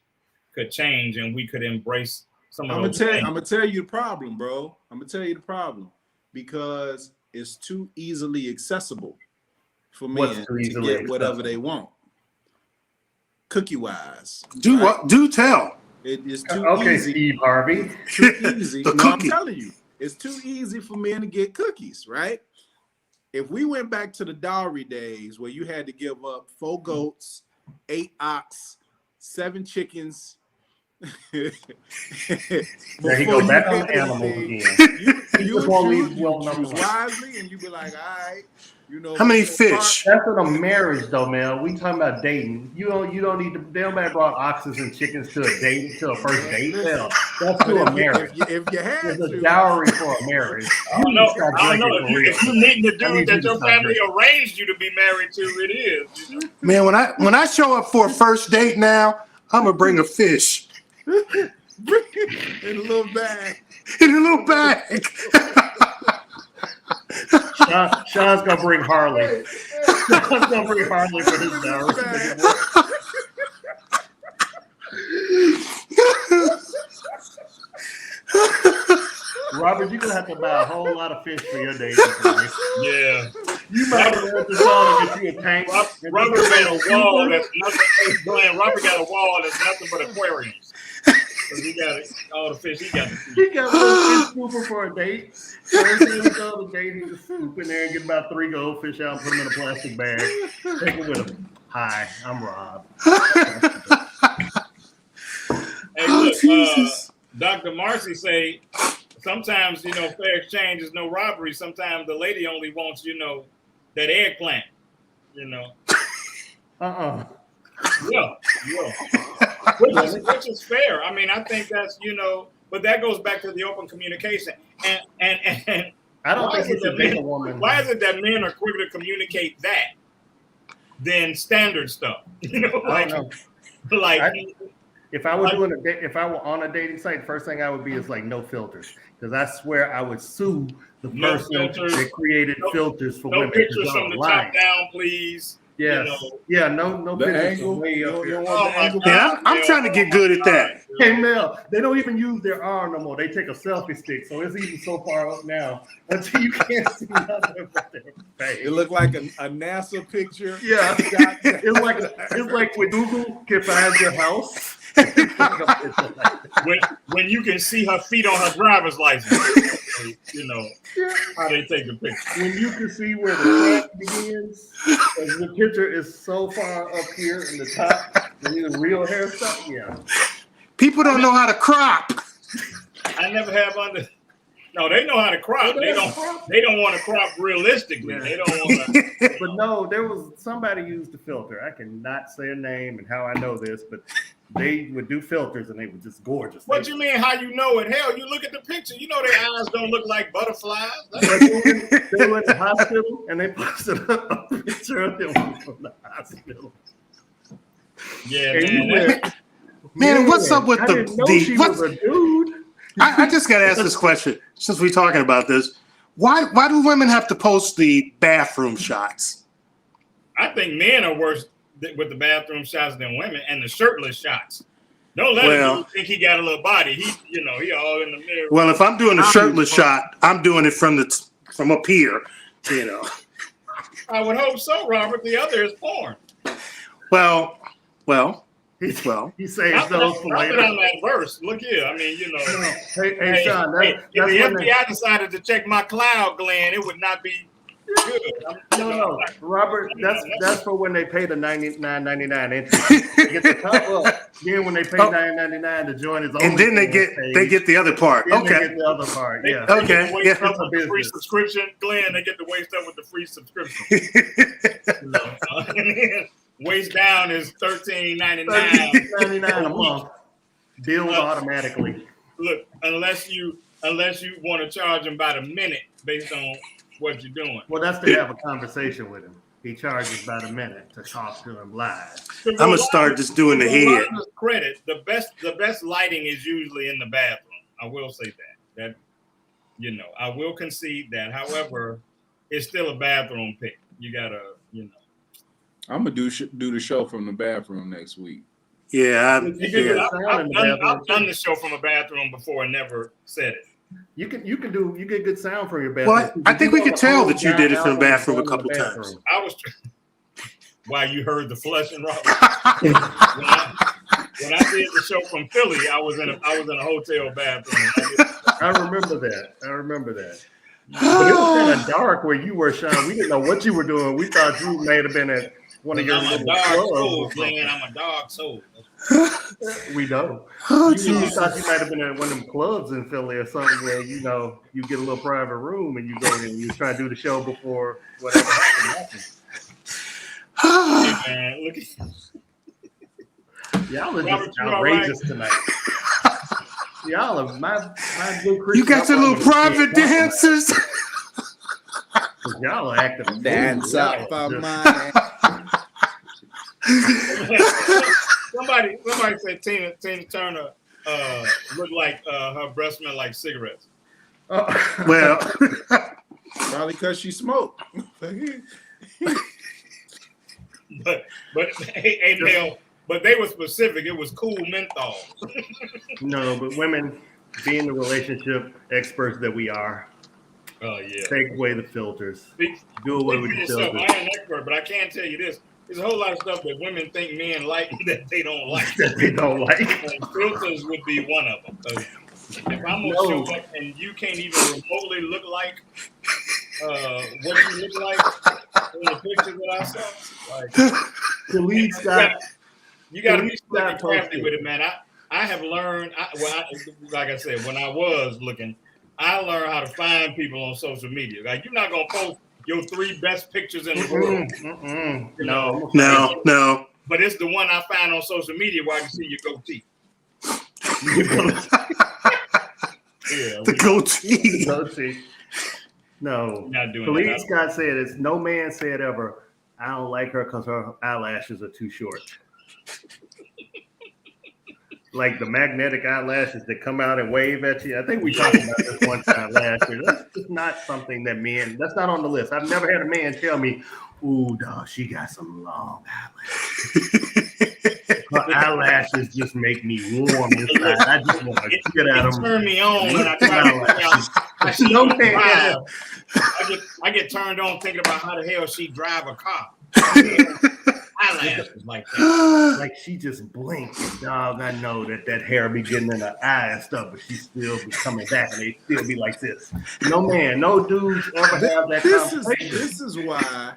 could change and we could embrace some of those things. I'm gonna tell you the problem, bro. I'm gonna tell you the problem because it's too easily accessible for men to get whatever they want. Cookie wise. Do what? Do tell. It is too easy. Steve Harvey. Too easy. The No, I'm cookie. telling you, it's too easy for men to get cookies, right? If we went back to the dowry days where you had to give up 4 goats, 8 ox, 7 chickens. There you go, back on animals again. You choose wisely and you be like, all right, you know. How many fish? That's in a marriage, though, man. We talking about dating. You don't need to. They don't brought oxes and chickens to a date, to a first date. Hell, that's to a marriage. If you had There's to, a dowry for a marriage. I don't know. If you meeting the dude that your family arranged you to be married to, it is. You know? Man, when I show up for a first date now, I'm gonna bring a fish in a little bag. in a little bag. Sean's gonna bring Harley. Sean's gonna bring Harley for his dowry. Robert, you're gonna have to buy a whole lot of fish for your dating. Yeah. You might have to get you a tank. Robert got a wall that's nothing. Glenn, Robert got a wall that's nothing but aquariums. Because he got all the fish. He got a little fish scooper for a date. First time we go on a date, he just scoop in there and get about 3 goldfish out and put them in a plastic bag. Take it with him. Hi, I'm Rob. Hey, look, Dr. Marcy say sometimes, you know, fair exchange is no robbery. Sometimes the lady only wants, you know, that eggplant, you know. Yeah. Which is fair. I mean, I think that's, you know, but that goes back to the open communication. And I don't think it's a woman. Why is it that men are quicker to communicate that than standard stuff? You know, if I were doing if I were on a dating site, the first thing I would be is like no filters, because I swear I would sue the person that created filters for women. No pictures from the top down, please. Yes. You know, yeah, no pictures from way up here. Yeah, I'm trying to get good at that. Hey Mel, they don't even use their arm no more. They take a selfie stick, so it's even so far up now until you can't see nothing but their face. It looked like a NASA picture. Yeah, it's like when Google can find your house. when you can see her feet on her driver's license, you know how they take the picture. When you can see where the track begins, and the picture is so far up here in the top, and the real hairstyle. Yeah, people don't know how to crop. I never have No, they know how to crop. They don't want to crop realistically. Yeah. They don't want to. But no, there was somebody used the filter. I cannot say a name and how I know this, but they would do filters and they were just gorgeous. What you mean? How you know it? Hell, you look at the picture. You know their eyes don't look like butterflies. They were in the hospital and they posted up a picture of them from the hospital. Yeah, And man. Man, what's up with I didn't know she was a dude. I just got to ask this question since we're talking about this. Why do women have to post the bathroom shots? I think men are worse with the bathroom shots than women and the shirtless shots. Don't let him think he got a little body. He all in the mirror. Well, if I'm doing a shirtless shot, I'm doing it from up here, you know. I would hope so, Robert. The other is porn. Well. He saves Not those for that later. I'm adverse. Look here. I mean, Hey, Sean, if the that's when FBI decided to check my cloud gland, it would not be good. No, Robert, that's for when they pay the $99.99 entry. They get the top up. Then when they pay $9.99, the joint is only. And then they get the other part. Then Okay. they get the other part. Yeah. They Okay. get the waist up with the free subscription, Glenn. They get the waist up with the free subscription. Waist down is $13.99. $13.99 a month. Billed automatically. Look, unless you want to charge them by the minute based on what you're doing. Well, that's to have a conversation with him. He charges by the minute to talk to him live. I'm gonna start just doing the head. Credit the best lighting is usually in the bathroom. I will say that I will concede that. However, it's still a bathroom pick. You gotta I'm gonna do the show from the bathroom next week. Yeah. I've done the show from a bathroom before and never said it. You get good sound from your bathroom. Well, I think we could tell that you did it from the bathroom a couple times. I was. Why you heard the flushing, Robert? when I did the show from Philly, I was in a hotel bathroom. I remember that. But it was kind of dark where you were, Sean. We didn't know what you were doing. We thought you may have been at one of your I'm a little dog soul, clubs. man. I'm a dog soul. We know. Oh, You geez. thought you might have been at one of them clubs in Philly or something where you get a little private room and you go in and you try to do the show before whatever happens. Man, look at Y'all are Robert, just you all outrageous tonight. Y'all are my good Christian. You got your little private dancers. Y'all are acting. Dance up Y'all for just- my. somebody said Tina Turner looked like her breath smelled like cigarettes. Well, Probably because she smoked. But hey, Dale, but they were specific. It was cool menthol. No, but women, being the relationship experts that we are, Oh yeah. take away the filters. Speak Do away for with the yourself. filters. I ain't an expert, but I can tell you this: there's a whole lot of stuff that women think men like that they don't like. That they don't like. And filters would be one of them. So if I'm gonna show up and you can't even remotely look like what you look like in the picture that I saw, like Khalid Scott. you got to be slick and crafty with it, man. I have learned. Like I said, when I was looking, I learned how to find people on social media. Like you're not gonna post your 3 best pictures in the world. No. But it's the one I find on social media where I can see your goatee. Yeah, the goatee. Goatee. No. Not doing Khalid that. Scott said it's no man said ever, I don't like her because her eyelashes are too short. Like the magnetic eyelashes that come out and wave at you. I think we talked about this one time last year. That's just not something that men, that's not on the list. I've never had a man tell me, ooh, dog, she got some long eyelashes. Her eyelashes just make me warm inside. I just want to get at them. Turn me on when I try to No man. I get turned on thinking about how the hell she drive a car. Eyelashes like that. Like she just blinked, dog. I know that hair be getting in her eye and stuff, but she still be coming back and they still be like this. No man, no dudes ever have that conversation. This is why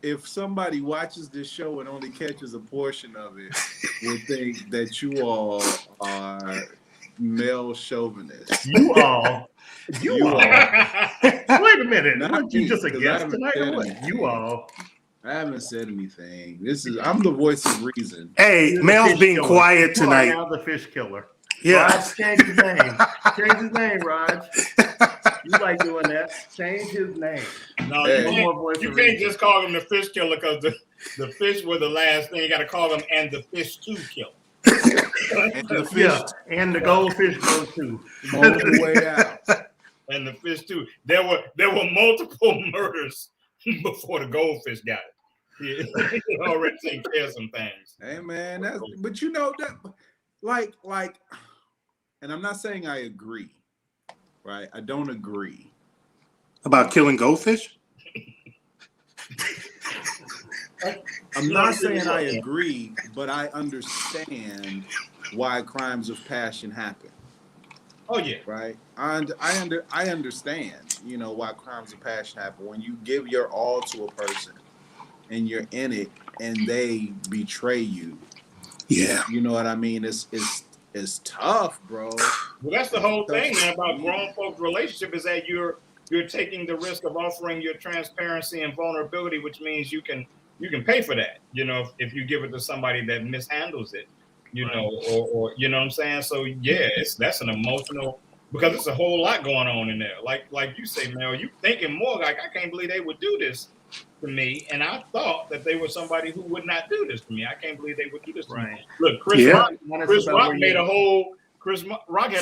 if somebody watches this show and only catches a portion of it, will think that you all are male chauvinists. You all. Wait a minute. Not Aren't you me, just a 'cause I guest haven't tonight? said Or what? anything. You all. I I haven't said anything. I'm the voice of reason. Hey, You're the Mel's fish being killer. quiet You are tonight. now the fish killer. Yeah. Raj, change his name. Change his name, Raj. You like doing that. Change his name. No, Hey. you can't just call him the fish killer because the fish were the last thing. You got to call him and the fish too killer. And the fish Yeah, and the goldfish goes too. on the way out. And the fish too. There were multiple murders before the goldfish got it. He already taken care of some things. Hey man, but you know that like, and I'm not saying I agree, right? I don't agree. About killing goldfish? I'm not saying I agree, but I understand why crimes of passion happen. Oh yeah. Right. I understand, you know, why crimes of passion happen. When you give your all to a person and you're in it and they betray you. Yeah. You know what I mean? It's tough, bro. Well, that's the whole thing, man, about grown folks' relationship is that you're taking the risk of offering your transparency and vulnerability, which means you can pay for that, you know, if you give it to somebody that mishandles it, you know, or you know what I'm saying? So yeah, that's an emotional, because it's a whole lot going on in there. Like you say, Mel, you thinking more like, I can't believe they would do this to me. And I thought that they were somebody who would not do this to me. I can't believe they would do this to me. Look, Chris Rock had a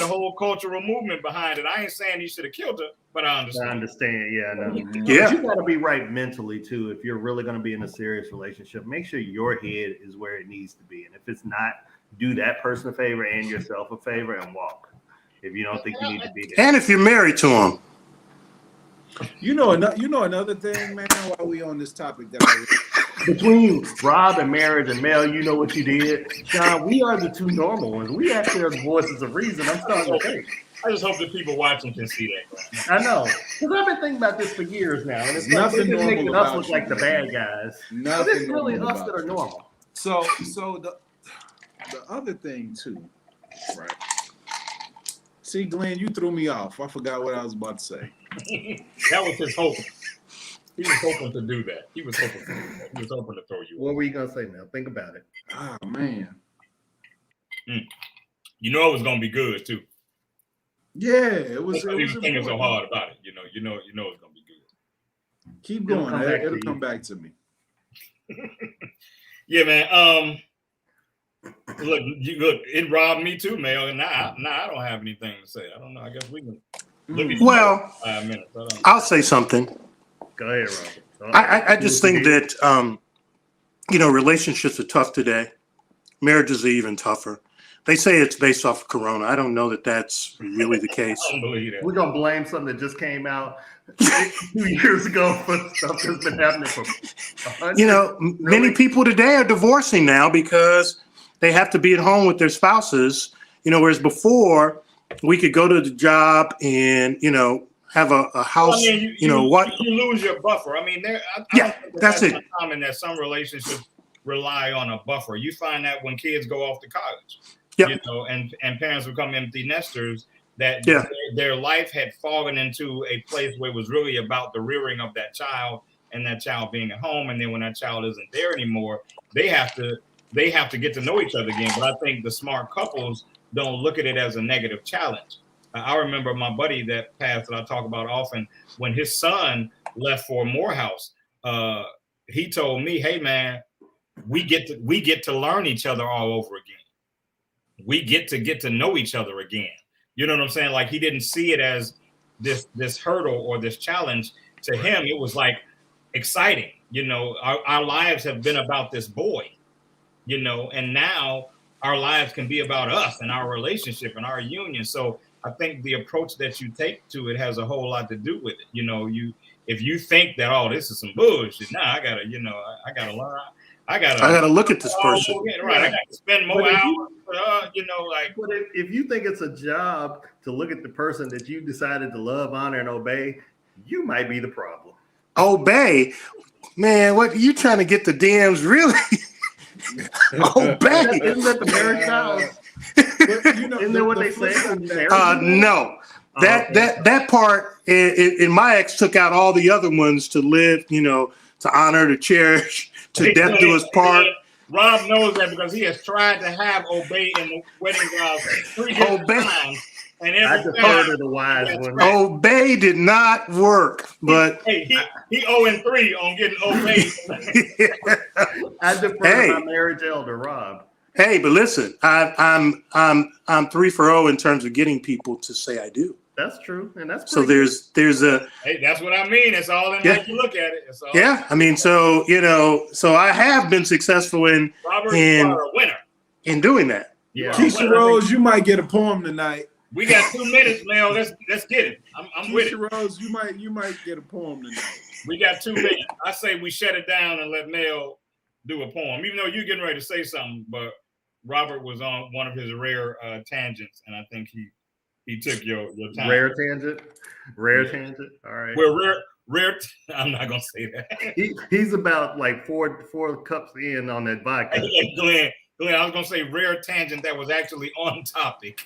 whole cultural movement behind it. I ain't saying he should have killed her, but I understand. Yeah, no. Yeah. But you got to be right mentally too. If you're really going to be in a serious relationship, make sure your head is where it needs to be. And if it's not, do that person a favor and yourself a favor and walk. If you don't think you need to be there. And if you're married to him. You know another thing, man, while we on this topic Between Rob and marriage and Mel, you know what you did? Sean, we are the two normal ones. We actually are the voices of reason. I'm starting to think. I just hope that people watching can see that. I know. Because I've been thinking about this for years now. And it's nothing like, normal making about us look you, like the man. bad guys. Nothing but it's really normal us about that are normal. So the other thing too, right? See, Glenn, you threw me off. I forgot what I was about to say. That was his hope. He was hoping to do that. He was hoping to throw you off. What were you going to say now? Think about it. Oh, man. You know it was going to be good, too. Yeah, it was. He was thinking so hard about it. You know it's going to be good. Keep going. It'll come back to me. Yeah, man. Look, it robbed me too, Mel. And now I don't have anything to say. I don't know. I guess we can. Well, 5 minutes. I'll say something. Go ahead, Robert. I just think that, you know, relationships are tough today. Marriages are even tougher. They say it's based off of Corona. I don't know that that's really the case. I don't believe that. We're going to blame something that just came out 2 years ago for stuff that's been happening for 100. You know, many people today are divorcing now because they have to be at home with their spouses, you know, whereas before we could go to the job and, you know, have a house, Well, I mean, you lose your buffer. I mean, that's it. Common that some relationships rely on a buffer. You find that when kids go off to college, you know, and parents become empty nesters, that their life had fallen into a place where it was really about the rearing of that child and that child being at home. And then when that child isn't there anymore, they have to get to know each other again. But I think the smart couples don't look at it as a negative challenge. I remember my buddy that passed that I talk about often, when his son left for Morehouse, he told me, hey man, we get to learn each other all over again. We get to know each other again. You know what I'm saying? Like, he didn't see it as this hurdle or this challenge. To him, it was like exciting. You know, our lives have been about this boy, you know, and now our lives can be about us and our relationship and our union. So I think the approach that you take to it has a whole lot to do with it. You know, if you think that, oh, this is some bullshit, I gotta learn. I gotta look at this person. Right. I gotta spend more hours, you know, like. But if you think it's a job to look at the person that you decided to love, honor, and obey, you might be the problem. Obey? Man, what, you trying to get the DMs really? Obey? Isn't that the marriage house? Isn't that what they say? No. That part, and my ex took out all the other ones to live, you know, to honor, to cherish, to death do us part. Rob knows that because he has tried to have Obey in the wedding vows 3 different Obey. times. And I every defer time, to the wise that's one. right. Obey did not work, but Hey, he 0-3 on getting obeyed. I defer Hey. to my marriage elder, Rob. hey, but listen, I'm 3 for 0 in terms of getting people to say I do. That's true, and that's So pretty there's a Hey, that's what I mean. It's all in Yeah. how you look at it. It's all yeah. I mean, so so I have been successful in Robert, you are a winner. doing that. Yeah. Keisha Rose, you might get a poem tonight. We got 2 minutes, Mel. Let's get it. I'm with it. Keisha Rose, you might get a poem tonight. We got 2 minutes. I say we shut it down and let Mel do a poem. Even though you're getting ready to say something, but Robert was on one of his rare tangents, and I think he took your time. Rare tangent. Tangent. All right. Well, rare. I'm not gonna say that. He's about like four cups in on that vodka. Glenn, I was gonna say rare tangent that was actually on topic.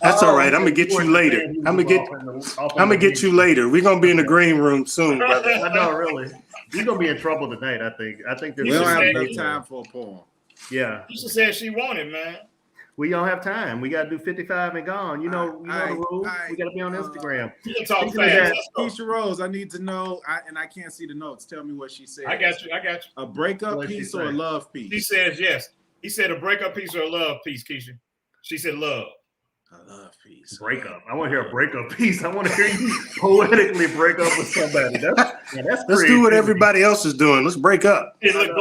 That's all right. I'm gonna get you later. I'm gonna get you later. We're gonna be in the green room soon, brother. I know, really. You're gonna be in trouble tonight. I think there's. We don't have enough enough time for a poem. Yeah. She said she wanted, man. We don't have time. We got to do 55 and gone. You know the rules. We got to be on Instagram. You can talk Speaking of fast. that, Keisha Rose, I need to know, and I can't see the notes. Tell me what she said. I got you. A breakup What'd she piece or a say? love She piece? says yes. He said a breakup piece or a love piece, Keisha. She said love. A love piece. breakup. I want to hear a breakup piece. I want to hear you poetically break up with somebody. That's Let's do what everybody else is doing. Let's break up. Hey, look,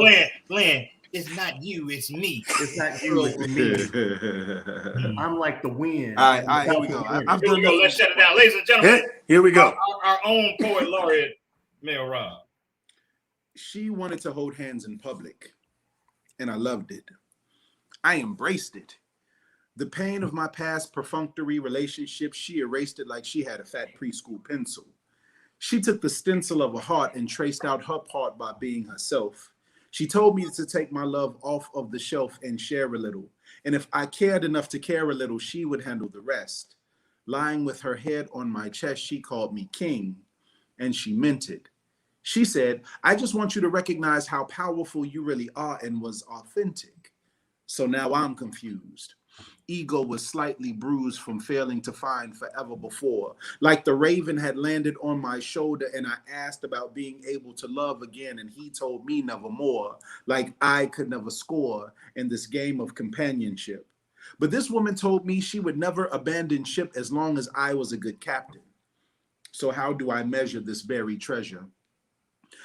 Glenn, it's not you, it's me. It's not you, it's me. I'm like the wind. All right, here we go. I'm Here we go. Let's shut it down. Ladies and gentlemen, Here we go. our own poet laureate, Mel Rob. She wanted to hold hands in public, and I loved it. I embraced it. The pain of my past perfunctory relationship, she erased it like she had a fat preschool pencil. She took the stencil of a heart and traced out her part by being herself. She told me to take my love off of the shelf and share a little. And if I cared enough to care a little, she would handle the rest. Lying with her head on my chest, she called me king, and she meant it. She said, I just want you to recognize how powerful you really are, and was authentic. So now I'm confused. Ego was slightly bruised from failing to find forever before. Like the raven had landed on my shoulder and I asked about being able to love again, and he told me nevermore. Like I could never score in this game of companionship. But this woman told me she would never abandon ship as long as I was a good captain. So how do I measure this buried treasure?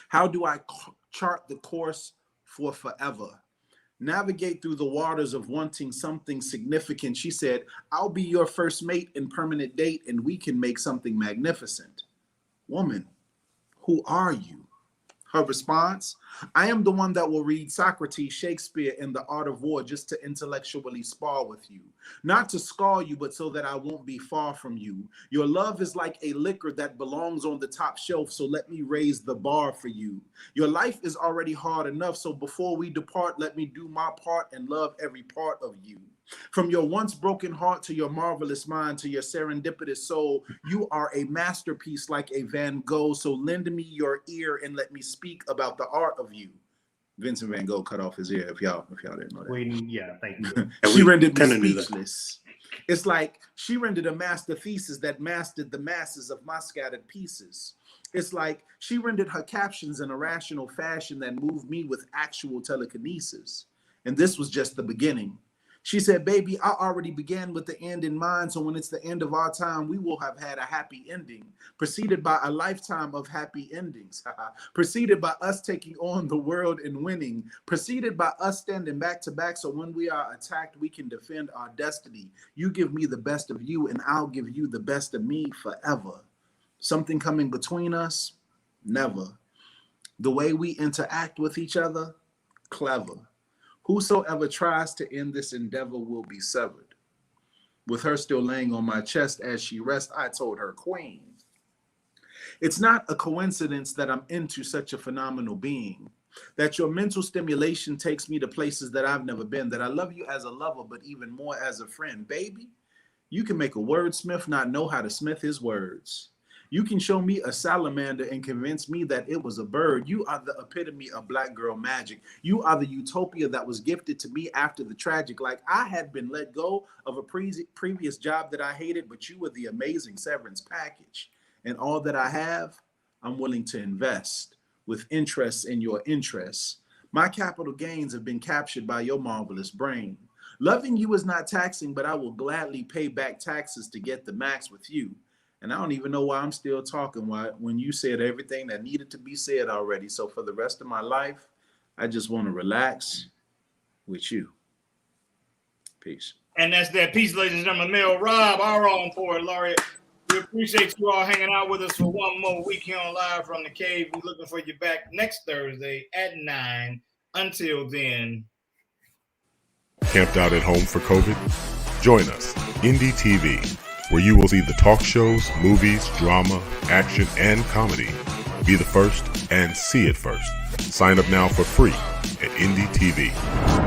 How do I chart the course for forever? Navigate through the waters of wanting something significant. She said, I'll be your first mate and permanent date, and we can make something magnificent. Woman, who are you? Her response, I am the one that will read Socrates, Shakespeare, and The Art of War just to intellectually spar with you. Not to scar you, but so that I won't be far from you. Your love is like a liquor that belongs on the top shelf, so let me raise the bar for you. Your life is already hard enough, so before we depart, let me do my part and love every part of you. From your once broken heart to your marvelous mind to your serendipitous soul, you are a masterpiece like a Van Gogh. So lend me your ear and let me speak about the art of you. Vincent Van Gogh cut off his ear. If y'all didn't know that. Thank you. She rendered me speechless. It's like she rendered a master thesis that mastered the masses of my scattered pieces. It's like she rendered her captions in a rational fashion that moved me with actual telekinesis. And this was just the beginning. She said, baby, I already began with the end in mind, so when it's the end of our time, we will have had a happy ending, preceded by a lifetime of happy endings, preceded by us taking on the world and winning, preceded by us standing back to back, so when we are attacked, we can defend our destiny. You give me the best of you, and I'll give you the best of me forever. Something coming between us? Never. The way we interact with each other? Clever. Whosoever tries to end this endeavor will be severed. With her still laying on my chest as she rests, I told her, Queen, it's not a coincidence that I'm into such a phenomenal being, that your mental stimulation takes me to places that I've never been, that I love you as a lover, but even more as a friend. Baby, you can make a wordsmith not know how to smith his words. You can show me a salamander and convince me that it was a bird. You are the epitome of black girl magic. You are the utopia that was gifted to me after the tragic. Like I had been let go of a previous job that I hated, but you were the amazing severance package. And all that I have, I'm willing to invest with interest in your interests. My capital gains have been captured by your marvelous brain. Loving you is not taxing, but I will gladly pay back taxes to get the max with you. And I don't even know why I'm still talking when you said everything that needed to be said already. So for the rest of my life, I just want to relax with you. Peace. And that's that piece, ladies and gentlemen. Mel Robb, our own poet laureate. We appreciate you all hanging out with us for one more week here on Live from the Cave. We're looking for you back next Thursday at 9. Until then. Camped out at home for COVID? Join us, Indie TV, where you will see the talk shows, movies, drama, action, and comedy. Be the first and see it first. Sign up now for free at Indie TV.